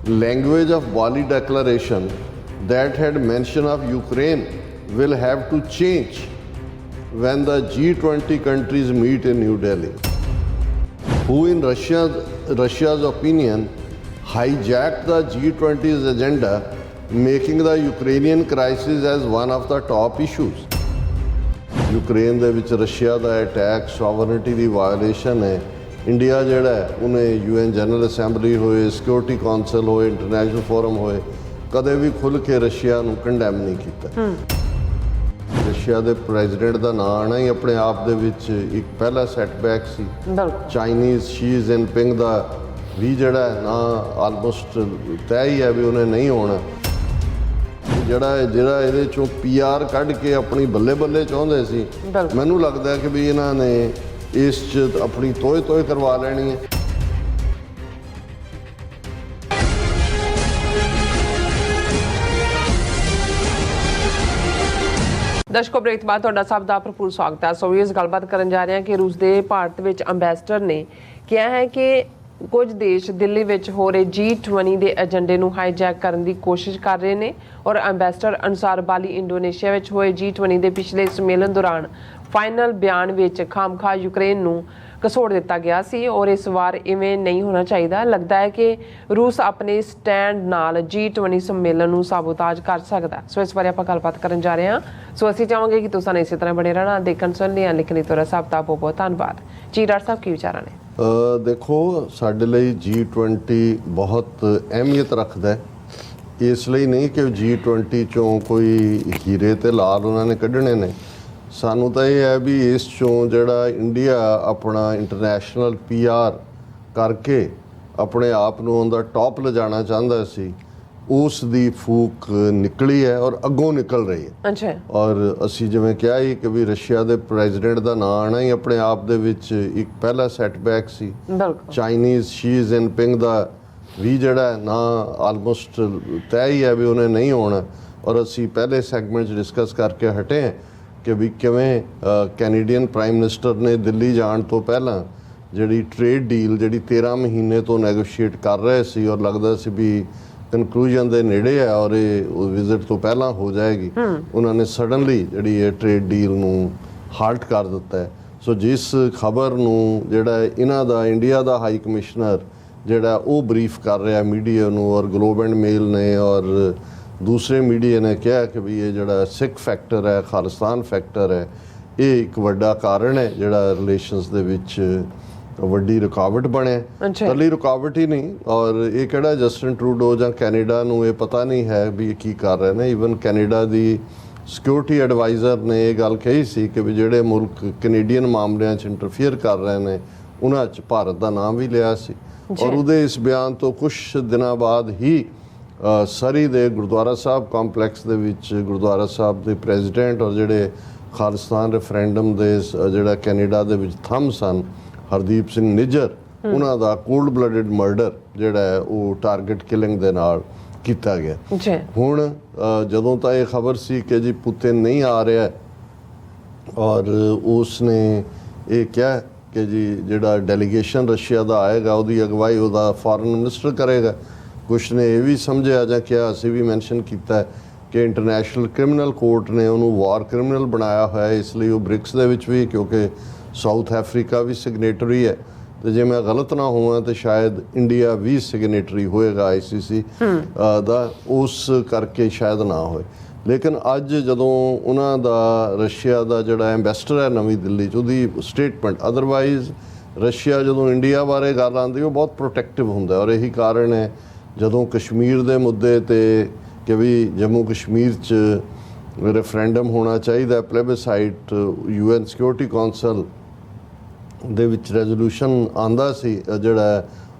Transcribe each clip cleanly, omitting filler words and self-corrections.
language of Bali Declaration that had mention of Ukraine will have to change when the G20 countries meet in New Delhi. Who in Russia's opinion hijacked the G20's agenda, making the Ukrainian crisis as one of the top issues. Ukraine ਦੇ ਵਿੱਚ Russia ਦਾ attack sovereignty ਦੀ violation ਹੈ। India ਜਿਹੜਾ ਉਹਨੇ UN general assembly ਹੋਏ, security council ਹੋਏ, international form ਹੋਏ, ਕਦੇ ਵੀ ਖੁੱਲ੍ਹ ਕੇ ਰਸ਼ੀਆ ਨੂੰ ਕੰਡੈਮ ਨਹੀਂ ਕੀਤਾ। ਰਸ਼ੀਆ ਦੇ ਪ੍ਰੈਜ਼ੀਡੈਂਟ ਦਾ ਨਾਂ ਆਉਣਾ ਹੀ ਆਪਣੇ ਆਪ ਦੇ ਵਿੱਚ ਇੱਕ ਪਹਿਲਾ ਸੈਟਬੈਕ ਸੀ। ਚਾਈਨੀਜ਼ ਸ਼ੀ ਜਿਨਪਿੰਗ ਦਾ ਵੀ ਜਿਹੜਾ ਨਾਂ ਆਲਮੋਸਟ ਤੈਅ ਹੀ ਹੈ ਵੀ ਉਹਨੇ ਨਹੀਂ ਹੋਣਾ। ਜਿਹੜਾ ਇਹਦੇ ਚੋਂ PR ਕੱਢ ਕੇ ਆਪਣੀ ਬੱਲੇ ਬੱਲੇ ਚਾਹੁੰਦੇ ਸੀ, ਮੈਨੂੰ ਲੱਗਦਾ ਕਿ ਵੀ ਇਹਨਾਂ ਨੇ ਇਸ 'ਚ ਆਪਣੀ ਤੋਏ ਕਰਵਾ ਲੈਣੀ ਹੈ। ਦਰਸ਼ਕੋ, ਬ੍ਰੇਕ ਤੋਂ ਬਾਅਦ ਤੁਹਾਡਾ ਸਭ ਦਾ ਭਰਪੂਰ ਸਵਾਗਤ ਹੈ। ਸੋ ਇਸ ਗੱਲਬਾਤ ਕਰਨ ਜਾ ਰਹੇ ਹਾਂ ਕਿ ਰੂਸ ਦੇ ਭਾਰਤ ਵਿੱਚ ਅੰਬੈਸਡਰ ਨੇ ਕਿਹਾ ਹੈ ਕਿ ਕੁਝ ਦੇਸ਼ ਦਿੱਲੀ ਵਿੱਚ ਹੋ ਰਹੇ G20 ਦੇ ਏਜੰਡੇ ਨੂੰ ਹਾਈਜੈਕ ਕਰਨ ਦੀ ਕੋਸ਼ਿਸ਼ ਕਰ ਰਹੇ ਨੇ ਔਰ ਅੰਬੈਸਡਰ ਅਨੁਸਾਰ ਬਾਲੀ ਇੰਡੋਨੇਸ਼ੀਆ ਵਿੱਚ ਹੋਏ G20 ਦੇ ਪਿਛਲੇ ਸੰਮੇਲਨ ਦੌਰਾਨ ਫਾਈਨਲ ਬਿਆਨ ਵਿੱਚ ਖਾਮਖਾ ਯੂਕਰੇਨ ਨੂੰ ਘਸੋੜ ਦਿੱਤਾ ਗਿਆ ਸੀ ਔਰ ਇਸ ਵਾਰ ਇਵੇਂ ਨਹੀਂ ਹੋਣਾ ਚਾਹੀਦਾ। ਲੱਗਦਾ ਹੈ ਕਿ ਰੂਸ ਆਪਣੇ ਸਟੈਂਡ ਨਾਲ G20 ਸੰਮੇਲਨ ਨੂੰ ਸਾਬੋਤਾਜ ਕਰ ਸਕਦਾ। ਸੋ ਇਸ ਬਾਰੇ ਆਪਾਂ ਗੱਲਬਾਤ ਕਰਨ ਜਾ ਰਹੇ ਹਾਂ। ਸੋ ਅਸੀਂ ਚਾਹਾਂਗੇ ਕਿ ਤੁਸੀਂ ਇਸੇ ਤਰ੍ਹਾਂ ਬਣੇ ਰਹਿਣਾ, ਦੇਖਣ ਸੁਣਨ ਲਈ ਲਿਖਣੀ ਤੋਂ ਸਭ ਦਾ ਬਹੁਤ ਬਹੁਤ ਧੰਨਵਾਦ ਜੀ। ਡਾਕਟਰ ਸਾਹਿਬ ਕੀ ਵਿਚਾਰਾਂ ਨੇ? ਦੇਖੋ, ਸਾਡੇ ਲਈ G20 ਬਹੁਤ ਅਹਿਮੀਅਤ ਰੱਖਦਾ ਹੈ। ਇਸ ਲਈ ਨਹੀਂ ਕਿ G20 ਚੋਂ ਕੋਈ ਹੀਰੇ ਤੇ ਲਾਲ ਉਹਨਾਂ ਨੇ ਕੱਢਣੇ ਨੇ। ਸਾਨੂੰ ਤਾਂ ਇਹ ਹੈ ਵੀ ਇਸ ਚੋਂ ਜਿਹੜਾ ਇੰਡੀਆ ਆਪਣਾ ਇੰਟਰਨੈਸ਼ਨਲ PR ਕਰਕੇ ਆਪਣੇ ਆਪ ਨੂੰ ਉਹਦਾ ਟੌਪ ਲਿਜਾਣਾ ਚਾਹੁੰਦਾ ਸੀ, ਉਸ ਦੀ ਫੂਕ ਨਿਕਲੀ ਹੈ ਔਰ ਅੱਗੋਂ ਨਿਕਲ ਰਹੀ ਹੈ। ਅੱਛਾ। ਔਰ ਅਸੀਂ ਜਿਵੇਂ ਕਿਹਾ ਹੀ ਕਿ ਵੀ ਰਸ਼ੀਆ ਦੇ ਪ੍ਰੈਜ਼ੀਡੈਂਟ ਦਾ ਨਾਂ ਆਉਣਾ ਹੀ ਆਪਣੇ ਆਪ ਦੇ ਵਿੱਚ ਇੱਕ ਪਹਿਲਾ ਸੈਟਬੈਕ ਸੀ। ਚਾਈਨੀਜ਼ ਸ਼ੀ ਜਿਨਪਿੰਗ ਦਾ ਵੀ ਜਿਹੜਾ ਨਾਂ ਆਲਮੋਸਟ ਤੈਅ ਹੀ ਹੈ ਵੀ ਉਹਨੇ ਨਹੀਂ ਹੋਣਾ। ਔਰ ਅਸੀਂ ਪਹਿਲੇ ਸੈਗਮੈਂਟ 'ਚ ਡਿਸਕਸ ਕਰਕੇ ਹਟੇ ਹਾਂ ਕਿ ਵੀ ਕਿਵੇਂ ਕੈਨੇਡੀਅਨ ਪ੍ਰਾਈਮ ਮਿਨਿਸਟਰ ਨੇ ਦਿੱਲੀ ਜਾਣ ਤੋਂ ਪਹਿਲਾਂ ਜਿਹੜੀ ਟ੍ਰੇਡ ਡੀਲ ਜਿਹੜੀ 13 ਮਹੀਨੇ ਤੋਂ ਨੈਗੋਸ਼ੀਏਟ ਕਰ ਰਹੇ ਸੀ ਔਰ ਲੱਗਦਾ ਸੀ ਵੀ ਕਨਕਲੂਜਨ ਦੇ ਨੇੜੇ ਹੈ ਔਰ ਇਹ ਵਿਜ਼ਿਟ ਤੋਂ ਪਹਿਲਾਂ ਹੋ ਜਾਏਗੀ, ਉਹਨਾਂ ਨੇ ਸਡਨਲੀ ਜਿਹੜੀ ਇਹ ਟ੍ਰੇਡ ਡੀਲ ਨੂੰ ਹਾਲਟ ਕਰ ਦਿੱਤਾ ਹੈ। ਸੋ ਜਿਸ ਖਬਰ ਨੂੰ ਜਿਹੜਾ ਇਹਨਾਂ ਦਾ ਇੰਡੀਆ ਦਾ ਹਾਈ ਕਮਿਸ਼ਨਰ ਜਿਹੜਾ ਉਹ ਬਰੀਫ ਕਰ ਰਿਹਾ ਮੀਡੀਆ ਨੂੰ ਔਰ ਗਲੋਬ ਐਂਡ ਮੇਲ ਨੇ ਔਰ ਦੂਸਰੇ ਮੀਡੀਆ ਨੇ ਕਿਹਾ ਕਿ ਵੀ ਇਹ ਜਿਹੜਾ ਸਿੱਖ ਫੈਕਟਰ ਹੈ, ਖਾਲਿਸਤਾਨ ਫੈਕਟਰ ਹੈ, ਇਹ ਇੱਕ ਵੱਡਾ ਕਾਰਨ ਹੈ ਜਿਹੜਾ ਰਿਲੇਸ਼ਨਸ ਦੇ ਵਿੱਚ ਵੱਡੀ ਰੁਕਾਵਟ ਬਣਿਆ। ਇਕੱਲੀ ਰੁਕਾਵਟ ਹੀ ਨਹੀਂ, ਔਰ ਇਹ ਕਿਹੜਾ ਜਸਟਿਨ ਟਰੂਡੋ ਜਾਂ ਕੈਨੇਡਾ ਨੂੰ ਇਹ ਪਤਾ ਨਹੀਂ ਹੈ ਵੀ ਇਹ ਕੀ ਕਰ ਰਹੇ ਨੇ। ਈਵਨ ਕੈਨੇਡਾ ਦੀ ਸਿਕਿਉਰਿਟੀ ਐਡਵਾਈਜ਼ਰ ਨੇ ਇਹ ਗੱਲ ਕਹੀ ਸੀ ਕਿ ਵੀ ਜਿਹੜੇ ਮੁਲਕ ਕੈਨੇਡੀਅਨ ਮਾਮਲਿਆਂ 'ਚ ਇੰਟਰਫੀਅਰ ਕਰ ਰਹੇ ਨੇ ਉਹਨਾਂ 'ਚ ਭਾਰਤ ਦਾ ਨਾਮ ਵੀ ਲਿਆ ਸੀ। ਔਰ ਉਹਦੇ ਇਸ ਬਿਆਨ ਤੋਂ ਕੁਛ ਦਿਨਾਂ ਬਾਅਦ ਹੀ ਸਰੀ ਦੇ ਗੁਰਦੁਆਰਾ ਸਾਹਿਬ ਕੰਪਲੈਕਸ ਦੇ ਵਿੱਚ ਗੁਰਦੁਆਰਾ ਸਾਹਿਬ ਦੇ ਪ੍ਰੈਜ਼ੀਡੈਂਟ ਔਰ ਜਿਹੜੇ ਖਾਲਿਸਤਾਨ ਰੈਫਰੈਂਡਮ ਦੇ ਜਿਹੜਾ ਕੈਨੇਡਾ ਦੇ ਵਿੱਚ ਥੰਮ ਸਨ, ਹਰਦੀਪ ਸਿੰਘ ਨਿੱਜਰ, ਉਹਨਾਂ ਦਾ ਕੋਲਡ ਬਲੱਡਡ ਮਰਡਰ ਜਿਹੜਾ ਹੈ ਉਹ ਟਾਰਗੇਟ ਕਿਲਿੰਗ ਦੇ ਨਾਲ ਕੀਤਾ ਗਿਆ। ਹੁਣ ਜਦੋਂ ਤਾਂ ਇਹ ਖਬਰ ਸੀ ਕਿ ਜੀ ਪੁਤਿਨ ਨਹੀਂ ਆ ਰਿਹਾ ਔਰ ਉਸ ਨੇ ਇਹ ਕਿਹਾ ਕਿ ਜੀ ਜਿਹੜਾ ਡੈਲੀਗੇਸ਼ਨ ਰਸ਼ੀਆ ਦਾ ਆਏਗਾ ਉਹਦੀ ਅਗਵਾਈ ਉਹਦਾ ਫੋਰਨ ਮਿਨਿਸਟਰ ਕਰੇਗਾ। ਕੁਛ ਨੇ ਇਹ ਵੀ ਸਮਝਿਆ ਜਾਂ ਕਿਹਾ, ਅਸੀਂ ਵੀ ਮੈਂਸ਼ਨ ਕੀਤਾ ਕਿ ਇੰਟਰਨੈਸ਼ਨਲ ਕ੍ਰਿਮੀਨਲ ਕੋਰਟ ਨੇ ਉਹਨੂੰ ਵਾਰ ਕ੍ਰਿਮੀਨਲ ਬਣਾਇਆ ਹੋਇਆ, ਇਸ ਲਈ ਉਹ ਬ੍ਰਿਕਸ ਦੇ ਵਿੱਚ ਵੀ, ਕਿਉਂਕਿ ਸਾਊਥ ਅਫਰੀਕਾ ਵੀ ਸਿਗਨੇਟਰੀ ਹੈ ਤੇ ਜੇ ਮੈਂ ਗਲਤ ਨਾ ਹੋਵਾਂ ਤਾਂ ਸ਼ਾਇਦ ਇੰਡੀਆ ਵੀ ਸਿਗਨੇਟਰੀ ਹੋਏਗਾ ICC ਦਾ, ਉਸ ਕਰਕੇ ਸ਼ਾਇਦ ਨਾ ਹੋਏ। ਲੇਕਿਨ ਅੱਜ ਜਦੋਂ ਉਹਨਾਂ ਦਾ ਰਸ਼ੀਆ ਦਾ ਜਿਹੜਾ ਐਂਬੈਸਡਰ ਹੈ ਨਵੀਂ ਦਿੱਲੀ 'ਚ, ਉਹਦੀ ਸਟੇਟਮੈਂਟ, ਅਦਰਵਾਈਜ਼ ਰਸ਼ੀਆ ਜਦੋਂ ਇੰਡੀਆ ਬਾਰੇ ਗੱਲ ਆਉਂਦੀ ਉਹ ਬਹੁਤ ਪ੍ਰੋਟੈਕਟਿਵ ਹੁੰਦਾ ਔਰ ਇਹੀ ਕਾਰਨ ਹੈ ਜਦੋਂ ਕਸ਼ਮੀਰ ਦੇ ਮੁੱਦੇ 'ਤੇ ਕਿ ਵੀ ਜੰਮੂ ਕਸ਼ਮੀਰ 'ਚ ਰੈਫਰੈਂਡਮ ਹੋਣਾ ਚਾਹੀਦਾ, ਪਲੇਬਸਾਈਟ UN ਸਿਕਿਉਰਿਟੀ ਕੌਂਸਲ ਦੇ ਵਿੱਚ ਰੈਜ਼ੋਲੂਸ਼ਨ ਆਉਂਦਾ ਸੀ, ਜਿਹੜਾ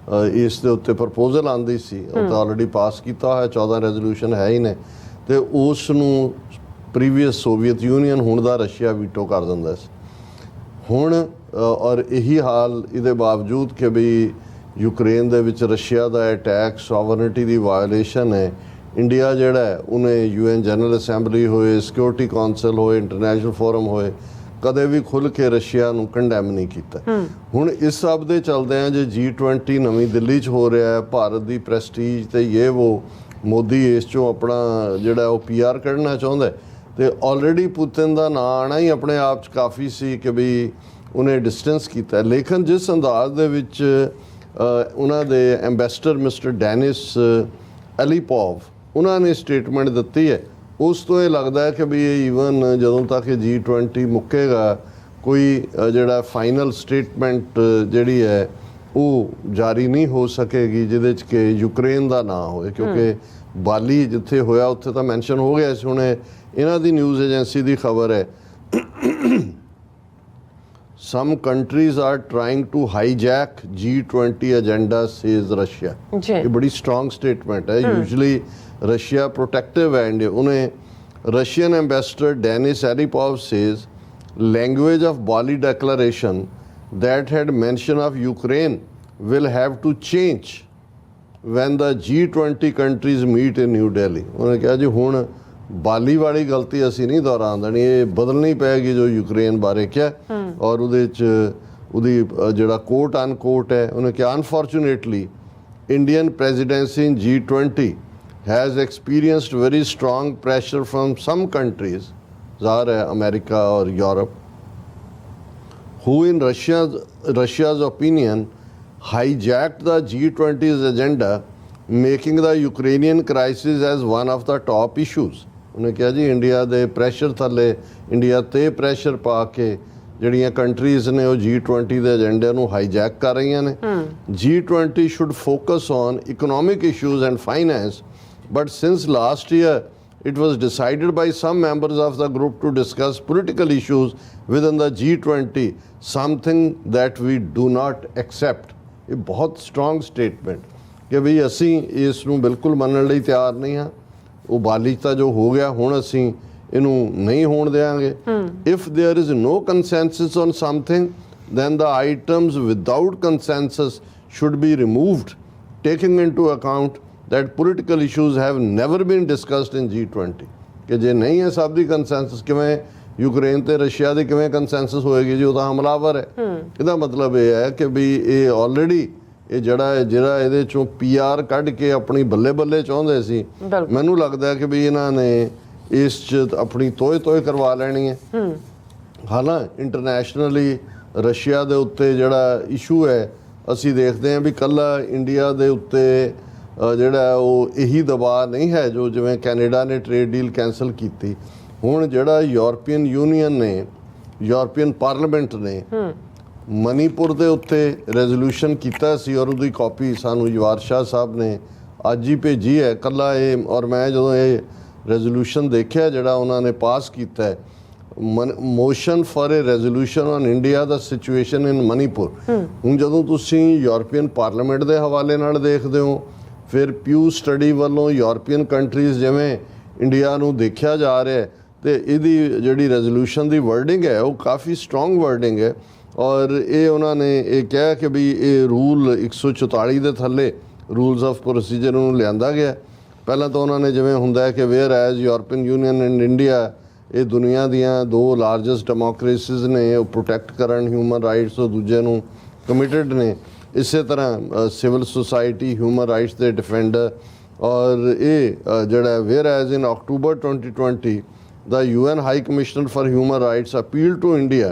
ਇਸ ਦੇ ਉੱਤੇ ਪ੍ਰਪੋਜ਼ਲ ਆਉਂਦੀ ਸੀ, ਉਹ ਤਾਂ ਆਲਰੇਡੀ ਪਾਸ ਕੀਤਾ ਹੋਇਆ 14 ਰੈਜ਼ੋਲੂਸ਼ਨ ਹੈ ਹੀ ਨੇ, ਅਤੇ ਉਸ ਨੂੰ ਪ੍ਰੀਵੀਅਸ ਸੋਵੀਅਤ ਯੂਨੀਅਨ ਹੁਣ ਦਾ ਰਸ਼ੀਆ ਵੀਟੋ ਕਰ ਦਿੰਦਾ ਸੀ। ਹੁਣ ਔਰ ਇਹੀ ਹਾਲ ਇਹਦੇ ਬਾਵਜੂਦ ਕਿ ਵੀ ਯੂਕਰੇਨ ਦੇ ਵਿੱਚ ਰਸ਼ੀਆ ਦਾ ਅਟੈਕ ਸੋਵਰਨਿਟੀ ਦੀ ਵਾਇਓਲੇਸ਼ਨ ਹੈ, ਇੰਡੀਆ ਜਿਹੜਾ ਹੈ ਉਹਨੇ UN ਜਨਰਲ ਅਸੈਂਬਲੀ ਹੋਏ, ਸਿਕਿਉਰਿਟੀ ਕੌਂਸਲ ਹੋਏ, ਇੰਟਰਨੈਸ਼ਨਲ ਫੋਰਮ ਹੋਏ, ਕਦੇ ਵੀ ਖੁੱਲ੍ਹ ਕੇ ਰਸ਼ੀਆ ਨੂੰ ਕੰਡੈਮ ਨਹੀਂ ਕੀਤਾ। ਹੁਣ ਇਸ ਸਭ ਦੇ ਚਲਦਿਆਂ ਜੇ G20 ਨਵੀਂ ਦਿੱਲੀ 'ਚ ਹੋ ਰਿਹਾ ਹੈ, ਭਾਰਤ ਦੀ ਪ੍ਰੈਸਟੀਜ ਤੇ ਇਹ ਉਹ ਮੋਦੀ ਇਸ 'ਚੋਂ ਆਪਣਾ ਜਿਹੜਾ ਉਹ PR ਕੱਢਣਾ ਚਾਹੁੰਦਾ ਤੇ ਆਲਰੇਡੀ ਪੁਤਿਨ ਦਾ ਨਾਂ ਆਉਣਾ ਹੀ ਆਪਣੇ ਆਪ 'ਚ ਕਾਫੀ ਸੀ ਕਿ ਵੀ ਉਹਨੇ ਡਿਸਟੈਂਸ ਕੀਤਾ। ਲੇਕਿਨ ਜਿਸ ਅੰਦਾਜ਼ ਦੇ ਵਿੱਚ ਉਹਨਾਂ ਦੇ ਐਂਬੈਸਡਰ ਮਿਸਟਰ ਡੈਨਿਸ ਐਲੀਪੋਵ ਉਹਨਾਂ ਨੇ ਸਟੇਟਮੈਂਟ ਦਿੱਤੀ ਹੈ, ਉਸ ਤੋਂ ਇਹ ਲੱਗਦਾ ਹੈ ਕਿ ਵੀ ਇਹ ਈਵਨ ਜਦੋਂ ਤੱਕ ਇਹ G20 ਮੁੱਕੇਗਾ ਕੋਈ ਜਿਹੜਾ ਫਾਈਨਲ ਸਟੇਟਮੈਂਟ ਜਿਹੜੀ ਹੈ ਉਹ ਜਾਰੀ ਨਹੀਂ ਹੋ ਸਕੇਗੀ ਜਿਹਦੇ 'ਚ ਕਿ ਯੂਕਰੇਨ ਦਾ ਨਾਂ ਹੋਵੇ, ਕਿਉਂਕਿ ਬਾਲੀ ਜਿੱਥੇ ਹੋਇਆ ਉੱਥੇ ਤਾਂ ਮੈਂਸ਼ਨ ਹੋ ਗਿਆ ਸੀ। ਹੁਣ ਇਹਨਾਂ ਦੀ ਨਿਊਜ਼ ਏਜੰਸੀ ਦੀ ਖਬਰ ਹੈ some countries are trying to hijack G20 agenda says Russia। ये बड़ी strong statement है। Usually Russia protective and उन्हें Russian ambassador Denis Aripov says language of Bali declaration that had mention of Ukraine will have to change when the G20 countries meet in New Delhi। उन्हें कहा जी हुण ਬਾਲੀ ਵਾਲੀ ਗਲਤੀ ਅਸੀਂ ਨਹੀਂ ਦੁਹਰਾਉਣ ਦੇਣੀ, ਇਹ ਬਦਲਣੀ ਪਏਗੀ ਜੋ ਯੂਕਰੇਨ ਬਾਰੇ ਕਿਹਾ। ਔਰ ਉਹਦੇ 'ਚ ਉਹਦੀ ਜਿਹੜਾ ਕੋਟ ਅਨਕੋਟ ਹੈ ਉਹਨੇ ਕਿਹਾ unfortunately Indian presidency in G20 has experienced very strong pressure from some countries, ज़ाहिर है अमेरिका और Europe, who in Russia's opinion hijacked the G20's agenda, making the Ukrainian crisis as one of the top issues। ਉਹਨੇ ਕਿਹਾ ਜੀ India ਦੇ pressure ਥੱਲੇ India 'ਤੇ pressure ਪਾ ਕੇ ਜਿਹੜੀਆਂ ਕੰਟਰੀਜ਼ ਨੇ ਉਹ G20 ਦੇ ਏਜੰਡੇ ਨੂੰ ਹਾਈਜੈਕ ਕਰ ਰਹੀਆਂ ਨੇ। G20 should focus on economic issues and finance, but since last year it was decided by some members of the group to discuss political issues within the G20, something that we do not accept। ਇਹ ਬਹੁਤ strong statement ਕਿ ਵੀ ਅਸੀਂ ਇਸ ਨੂੰ ਬਿਲਕੁਲ ਮੰਨਣ ਲਈ ਤਿਆਰ ਨਹੀਂ ਹਾਂ। ਉਹ ਬਾਲੀ ਤਾਂ ਜੋ ਹੋ ਗਿਆ ਹੁਣ ਅਸੀਂ ਇਹਨੂੰ ਨਹੀਂ ਹੋਣ ਦੇਵਾਂਗੇ। If there is no consensus on something then the items without consensus should be removed, taking into account that political issues have never been discussed in G20। ਕਿ ਜੇ ਨਹੀਂ ਹੈ ਸਭ ਦੀ ਕੰਸੈਂਸਸ, ਕਿਵੇਂ ਯੂਕਰੇਨ ਤੇ ਰਸ਼ੀਆ ਦੀ ਕਿਵੇਂ ਕੰਸੈਂਸਸ ਹੋਏਗੀ ਜੀ, ਉਹ ਤਾਂ ਹਮਲਾਵਰ ਹੈ। ਇਹਦਾ ਮਤਲਬ ਇਹ ਹੈ ਕਿ ਵੀ ਇਹ ਆਲਰੇਡੀ ਇਹ ਜਿਹੜਾ ਇਹਦੇ ਚੋਂ PR ਕੱਢ ਕੇ ਆਪਣੀ ਬੱਲੇ ਬੱਲੇ ਚਾਹੁੰਦੇ ਸੀ, ਮੈਨੂੰ ਲੱਗਦਾ ਕਿ ਵੀ ਇਹਨਾਂ ਨੇ ਇਸ 'ਚ ਆਪਣੀ ਤੋਏ ਕਰਵਾ ਲੈਣੀ ਹੈ। ਹਾਲਾਂਕਿ ਇੰਟਰਨੈਸ਼ਨਲੀ ਰਸ਼ੀਆ ਦੇ ਉੱਤੇ ਜਿਹੜਾ ਇਸ਼ੂ ਹੈ ਅਸੀਂ ਦੇਖਦੇ ਹਾਂ ਵੀ ਕੱਲਾ ਇੰਡੀਆ ਦੇ ਉੱਤੇ ਜਿਹੜਾ ਉਹ ਇਹੀ ਦਬਾਅ ਨਹੀਂ ਹੈ ਜੋ ਜਿਵੇਂ ਕੈਨੇਡਾ ਨੇ ਟ੍ਰੇਡ ਡੀਲ ਕੈਂਸਲ ਕੀਤੀ। ਹੁਣ ਜਿਹੜਾ ਯੂਰਪੀਅਨ ਯੂਨੀਅਨ ਨੇ, ਯੂਰਪੀਅਨ ਪਾਰਲੀਮੈਂਟ ਨੇ ਮਨੀਪੁਰ ਦੇ ਉੱਤੇ ਰੈਜ਼ੋਲੂਸ਼ਨ ਕੀਤਾ ਸੀ ਔਰ ਉਹਦੀ ਕਾਪੀ ਸਾਨੂੰ ਯਵਾਰ ਸ਼ਾਹ ਸਾਹਿਬ ਨੇ ਅੱਜ ਹੀ ਭੇਜੀ ਹੈ ਕੱਲਾ ਇਹ। ਔਰ ਮੈਂ ਜਦੋਂ ਇਹ ਰੈਜ਼ੋਲੂਸ਼ਨ ਦੇਖਿਆ ਜਿਹੜਾ ਉਹਨਾਂ ਨੇ ਪਾਸ ਕੀਤਾ ਹੈ, motion for a resolution on India the situation in Manipur. ਹੁਣ ਜਦੋਂ ਤੁਸੀਂ ਯੂਰਪੀਅਨ ਪਾਰਲੀਮੈਂਟ ਦੇ ਹਵਾਲੇ ਨਾਲ ਦੇਖਦੇ ਹੋ, ਫਿਰ ਪਿਊ ਸਟੱਡੀ ਵੱਲੋਂ ਯੂਰਪੀਅਨ ਕੰਟਰੀਜ਼ ਜਿਵੇਂ ਇੰਡੀਆ ਨੂੰ ਦੇਖਿਆ ਜਾ ਰਿਹਾ ਹੈ ਤੇ ਇਹਦੀ ਜਿਹੜੀ ਰੈਜ਼ੋਲੂਸ਼ਨ ਦੀ ਵਰਡਿੰਗ ਹੈ ਉਹ ਕਾਫੀ ਸਟਰੋਂਗ ਵਰਡਿੰਗ ਹੈ। ਔਰ ਇਹ ਉਹਨਾਂ ਨੇ ਇਹ ਕਿਹਾ ਕਿ ਵੀ ਇਹ ਰੂਲ 144 ਦੇ ਥੱਲੇ ਰੂਲਸ ਆਫ ਪ੍ਰੋਸੀਜਰ ਨੂੰ ਲਿਆਂਦਾ ਗਿਆ। ਪਹਿਲਾਂ ਤਾਂ ਉਹਨਾਂ ਨੇ ਜਿਵੇਂ ਹੁੰਦਾ ਹੈ ਕਿ whereas European Union and India ਇਹ ਦੁਨੀਆ ਦੀਆਂ ਦੋ ਲਾਰਜੈਸਟ ਡੈਮੋਕ੍ਰੇਸੀਜ਼ ਨੇ, ਉਹ ਪ੍ਰੋਟੈਕਟ ਕਰਨ ਹਿਊਮਨ ਰਾਈਟਸ, ਉਹ ਦੂਜੇ ਨੂੰ ਕਮਿਟਡ ਨੇ। ਇਸੇ ਤਰ੍ਹਾਂ ਸਿਵਲ ਸੁਸਾਇਟੀ ਹਿਊਮਨ ਰਾਈਟਸ ਦੇ ਡਿਫੈਂਡਰ। ਔਰ ਇਹ ਜਿਹੜਾ whereas in October 2020 the UN High Commissioner for Human Rights appealed to India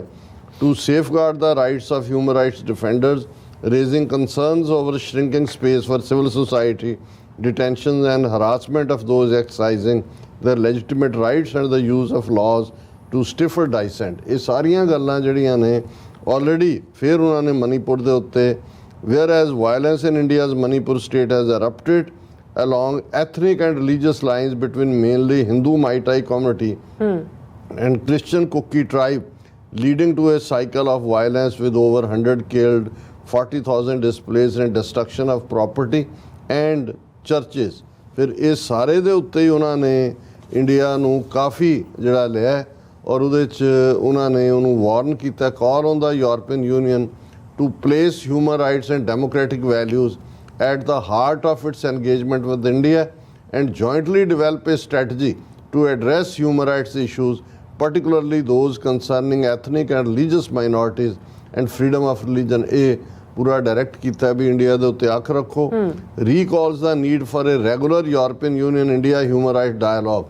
to safeguard the rights of human rights defenders, raising concerns over shrinking space for civil society, detentions and harassment of those exercising their legitimate rights and the use of laws to stifle dissent। ਇਹ ਸਾਰੀਆਂ ਗੱਲਾਂ ਜਿਹੜੀਆਂ ਨੇ already ਫਿਰ ਉਹਨਾਂ ਨੇ ਮਨੀਪੁਰ ਦੇ ਉੱਤੇ whereas violence in India's Manipur state has erupted along ethnic and religious lines between mainly Hindu Maitai community and Christian Kuki tribe, leading to a cycle of violence with over 100 killed, 40,000 displaced and destruction of property and churches। ਫਿਰ ਇਹ ਸਾਰੇ ਦੇ ਉੱਤੇ ਹੀ ਉਹਨਾਂ ਨੇ India ਨੂੰ ਕਾਫੀ ਜਿਹੜਾ ਲਿਆ ਔਰ ਉਹਦੇ 'ਚ ਉਹਨਾਂ ਨੇ ਉਹਨੂੰ ਵਾਰਨ ਕੀਤਾ, call on the European Union to place human rights and democratic values at the heart of its engagement with India and jointly develop a strategy to address human rights issues, particularly those concerning ethnic and religious minorities and freedom of religion। ਇਹ ਪੂਰਾ direct ਕੀਤਾ ਵੀ India ਦੇ ਉੱਤੇ ਅੱਖ ਰੱਖੋ। Recalls the need for a regular European Union India human right dialogue.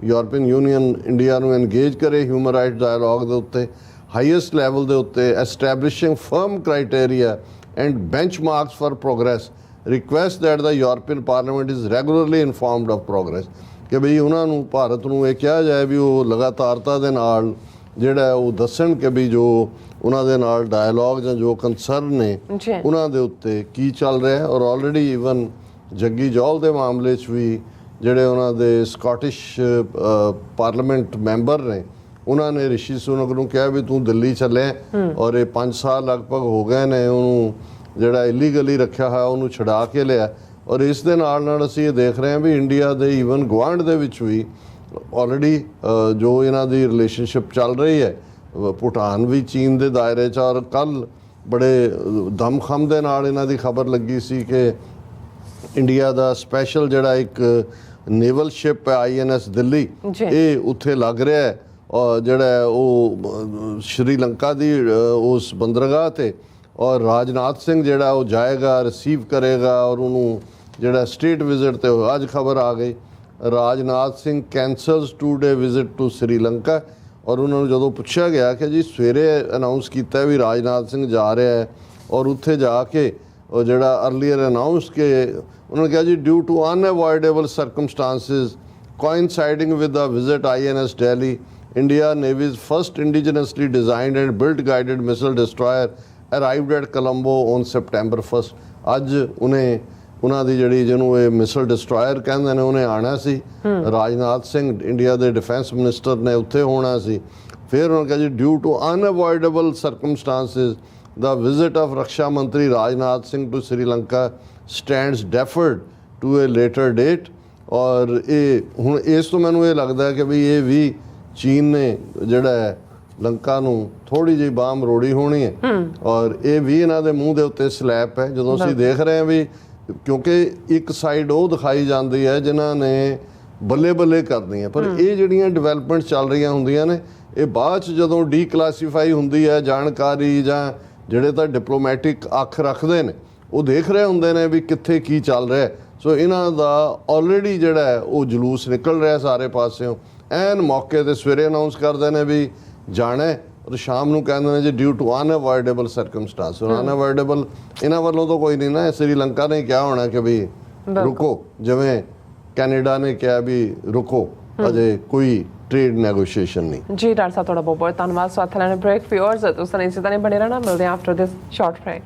European Union India ਨੂੰ engage ਕਰੇ human right dialog ਦੇ ਉੱਤੇ ਹਾਈਐਸਟ ਲੈਵਲ ਦੇ ਉੱਤੇ। Establishing firm criteria and benchmarks for progress. Request that the European parliament is regularly informed of progress. ਕਿ ਬਈ ਉਹਨਾਂ ਨੂੰ ਭਾਰਤ ਨੂੰ ਇਹ ਕਿਹਾ ਜਾਏ ਵੀ ਉਹ ਲਗਾਤਾਰਤਾ ਦੇ ਨਾਲ ਜਿਹੜਾ ਉਹ ਦੱਸਣ ਕਿ ਵੀ ਜੋ ਉਹਨਾਂ ਦੇ ਨਾਲ ਡਾਇਲੋਗ ਜਾਂ ਜੋ ਕੰਸਰਨ ਨੇ ਉਹਨਾਂ ਦੇ ਉੱਤੇ ਕੀ ਚੱਲ ਰਿਹਾ। ਔਰ ਆਲਰੇਡੀ ਈਵਨ ਜੱਗੀ ਜੌਲ ਦੇ ਮਾਮਲੇ 'ਚ ਵੀ ਜਿਹੜੇ ਉਹਨਾਂ ਦੇ ਸਕਾਟਿਸ਼ ਪਾਰਲੀਮੈਂਟ ਮੈਂਬਰ ਨੇ ਉਹਨਾਂ ਨੇ ਰਿਸ਼ੀ ਸੁਨਕ ਨੂੰ ਕਿਹਾ ਵੀ ਤੂੰ ਦਿੱਲੀ ਚੱਲਿਆ ਔਰ ਇਹ 5 ਸਾਲ ਲਗਭਗ ਹੋ ਗਏ ਨੇ ਉਹਨੂੰ ਜਿਹੜਾ ਇਲੀਗਲੀ ਰੱਖਿਆ ਹੋਇਆ ਉਹਨੂੰ ਛੁਡਾ ਕੇ ਲਿਆ। ਔਰ ਇਸ ਦੇ ਨਾਲ ਅਸੀਂ ਇਹ ਦੇਖ ਰਹੇ ਹਾਂ ਵੀ ਇੰਡੀਆ ਦੇ ਈਵਨ ਗੁਆਂਢ ਦੇ ਵਿੱਚ ਵੀ ਆਲਰੇਡੀ ਜੋ ਇਹਨਾਂ ਦੀ ਰਿਲੇਸ਼ਨਸ਼ਿਪ ਚੱਲ ਰਹੀ ਹੈ। ਭੂਟਾਨ ਵੀ ਚੀਨ ਦੇ ਦਾਇਰੇ 'ਚ ਔਰ ਕੱਲ੍ਹ ਬੜੇ ਦਮਖਮ ਦੇ ਨਾਲ ਇਹਨਾਂ ਦੀ ਖਬਰ ਲੱਗੀ ਸੀ ਕਿ ਇੰਡੀਆ ਦਾ ਸਪੈਸ਼ਲ ਜਿਹੜਾ ਇੱਕ ਨੇਵਲ ਸ਼ਿਪ ਹੈ INS ਦਿੱਲੀ ਇਹ ਉੱਥੇ ਲੱਗ ਰਿਹਾ ਹੈ ਔਰ ਜਿਹੜਾ ਉਹ ਸ਼੍ਰੀਲੰਕਾ ਦੀ ਉਸ ਬੰਦਰਗਾਹ 'ਤੇ। ਔਰ ਰਾਜਨਾਥ ਸਿੰਘ ਜਿਹੜਾ ਉਹ ਜਾਏਗਾ ਰਿਸੀਵ ਕਰੇਗਾ ਔਰ ਉਹਨੂੰ ਜਿਹੜਾ ਸਟੇਟ ਵਿਜ਼ਿਟ 'ਤੇ ਅੱਜ ਖਬਰ ਆ ਗਈ Rajnath Singh cancels 2 day visit to Sri Lanka. ਔਰ ਉਹਨਾਂ ਨੂੰ ਜਦੋਂ ਪੁੱਛਿਆ ਗਿਆ ਕਿ ਜੀ ਸਵੇਰੇ ਅਨਾਊਂਸ ਕੀਤਾ ਵੀ ਰਾਜਨਾਥ ਸਿੰਘ ਜਾ ਰਿਹਾ ਹੈ ਔਰ ਉੱਥੇ ਜਾ ਕੇ ਉਹ ਜਿਹੜਾ ਅਰਲੀਅਰ ਅਨਾਊਂਸ ਕਿ ਉਹਨਾਂ ਨੇ ਕਿਹਾ ਜੀ due to unavoidable circumstances coinciding with the visit INS Delhi India navy's first indigenously designed and built guided missile destroyer arrived at Colombo on September 1। ਅੱਜ ਉਹਨਾਂ ਦੀ ਜਿਹੜੀ ਜਿਹਨੂੰ ਇਹ ਮਿਸਾਈਲ ਡਿਸਟਰੋਇਰ ਕਹਿੰਦੇ ਨੇ ਉਹਨੇ ਆਉਣਾ ਸੀ। ਰਾਜਨਾਥ ਸਿੰਘ ਇੰਡੀਆ ਦੇ ਡਿਫੈਂਸ ਮਿਨਿਸਟਰ ਨੇ ਉੱਥੇ ਹੋਣਾ ਸੀ। ਫਿਰ ਉਹਨਾਂ ਕਿਹਾ ਜੀ due to unavoidable circumstances the visit of ਰੱਖਿਆ ਮੰਤਰੀ Rajnath Singh to Sri Lanka stands deferred to a later date. ਔਰ ਇਹ ਹੁਣ ਇਸ ਤੋਂ ਮੈਨੂੰ ਇਹ ਲੱਗਦਾ ਕਿ ਵੀ ਇਹ ਵੀ ਚੀਨ ਨੇ ਜਿਹੜਾ ਲੰਕਾ ਨੂੰ ਥੋੜ੍ਹੀ ਜਿਹੀ ਬਾਂਹ ਮਰੋੜੀ ਹੋਣੀ ਹੈ ਔਰ ਇਹ ਵੀ ਇਹਨਾਂ ਦੇ ਮੂੰਹ ਦੇ ਉੱਤੇ ਸਲੈਪ ਹੈ। ਜਦੋਂ ਅਸੀਂ ਦੇਖ ਰਹੇ ਹਾਂ ਵੀ ਕਿਉਂਕਿ ਇੱਕ ਸਾਈਡ ਉਹ ਦਿਖਾਈ ਜਾਂਦੀ ਹੈ ਜਿਨ੍ਹਾਂ ਨੇ ਬੱਲੇ ਬੱਲੇ ਕਰਨੀ ਹੈ ਪਰ ਇਹ ਜਿਹੜੀਆਂ ਡਿਵੈਲਪਮੈਂਟ ਚੱਲ ਰਹੀਆਂ ਹੁੰਦੀਆਂ ਨੇ ਇਹ ਬਾਅਦ 'ਚ ਜਦੋਂ ਡੀਕਲਾਸੀਫਾਈ ਹੁੰਦੀ ਹੈ ਜਾਣਕਾਰੀ ਜਾਂ ਜਿਹੜੇ ਤਾਂ ਡਿਪਲੋਮੈਟਿਕ ਅੱਖ ਰੱਖਦੇ ਨੇ ਉਹ ਦੇਖ ਰਹੇ ਹੁੰਦੇ ਨੇ ਵੀ ਕਿੱਥੇ ਕੀ ਚੱਲ ਰਿਹਾ। ਸੋ ਇਹਨਾਂ ਦਾ ਆਲਰੇਡੀ ਜਿਹੜਾ ਹੈ ਉਹ ਜਲੂਸ ਨਿਕਲ ਰਿਹਾ ਸਾਰੇ ਪਾਸਿਓਂ। ਐਨ ਮੌਕੇ 'ਤੇ ਸਵੇਰੇ ਅਨਾਊਂਸ ਕਰਦੇ ਨੇ ਵੀ ਜਾਣਾ ਔਰ ਸ਼ਾਮ ਨੂੰ ਕਹਿੰਦੇ ਨੇ ਜੀ ਡਿਊ ਟੂ ਅਨਅਵੋਇਡੇਬਲ ਸਰਕਮਸਟਾਂਸ। ਅਨਅਵੋਇਡੇਬਲ ਇਹਨਾਂ ਵੱਲੋਂ ਤਾਂ ਕੋਈ ਨਹੀਂ ਨਾ। ਸ਼੍ਰੀਲੰਕਾ ਨੇ ਕਿਹਾ ਹੋਣਾ ਕਿ ਵੀ ਰੁਕੋ ਜਿਵੇਂ ਕੈਨੇਡਾ ਨੇ ਕਿਹਾ ਵੀ ਰੁਕੋ ਅਜੇ ਕੋਈ ਟ੍ਰੇਡ ਨੈਗੋਸ਼ੀਏਸ਼ਨ ਨਹੀਂ। ਜੀ ਡਾਕਟਰ ਸਾਹਿਬ ਤੁਹਾਡਾ ਬਹੁਤ ਬਹੁਤ ਧੰਨਵਾਦ। ਸੋ ਅਥਲੈਨ ਬ੍ਰੇਕ ਫਿਓਰਸ ਤੁਸੀਂ ਇਸੇ ਤਰ੍ਹਾਂ ਬਣੇ ਰਹਿਣਾ। ਮਿਲਦੇ ਹਾਂ ਆਫਟਰ ਦਿਸ ਸ਼ਾਰਟ ਬ੍ਰੇਕ।